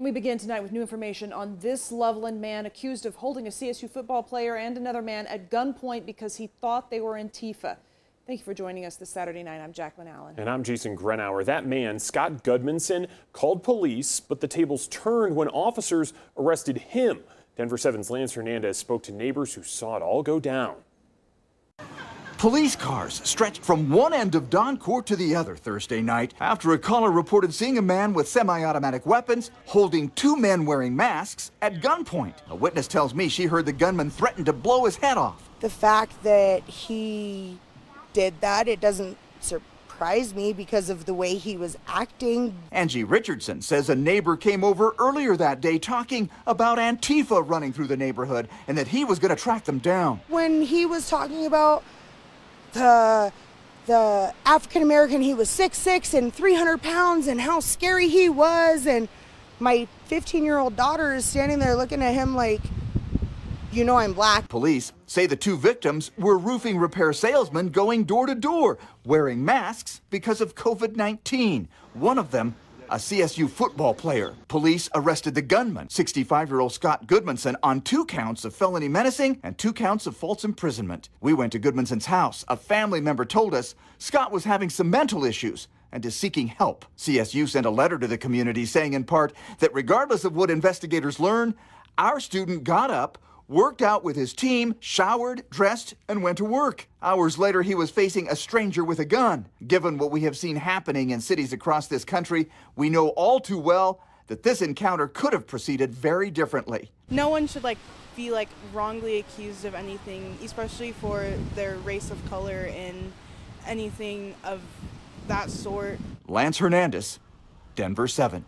We begin tonight with new information on this Loveland man accused of holding a CSU football player and another man at gunpoint because he thought they were Antifa. Thank you for joining us this Saturday night. I'm JACLYN Allen. And I'm Jason Grenauer. That man, Scott Gudmundson, called police, but the tables turned when officers arrested him. Denver 7's Lance Hernandez spoke to neighbors who saw it all go down. Police cars stretched from one end of Don Court to the other Thursday night after a caller reported seeing a man with semi-automatic weapons holding two men wearing masks at gunpoint. A witness tells me she heard the gunman threaten to blow his head off. The fact that he did that, it doesn't surprise me because of the way he was acting. Angie Richardson says a neighbor came over earlier that day talking about Antifa running through the neighborhood and that he was going to track them down. When he was talking about the African American, he was 6'6" and 300 pounds and how scary he was, and my 15-year-old daughter is standing there looking at him like, you know I'm black. Police say the two victims were roofing repair salesmen going door to door, wearing masks because of COVID-19. One of them, a CSU football player. Police arrested the gunman, 65-year-old Scott Gudmundson, on 2 counts of felony menacing and 2 counts of false imprisonment. We went to Gudmundson's house. A family member told us Scott was having some mental issues and is seeking help. CSU sent a letter to the community saying in part that regardless of what investigators learn, our student got up, worked out with his team, showered, dressed, and went to work. Hours later, he was facing a stranger with a gun. Given what we have seen happening in cities across this country, we know all too well that this encounter could have proceeded very differently. No one should be wrongly accused of anything, especially for their race of color and anything of that sort. Lance Hernandez, Denver 7.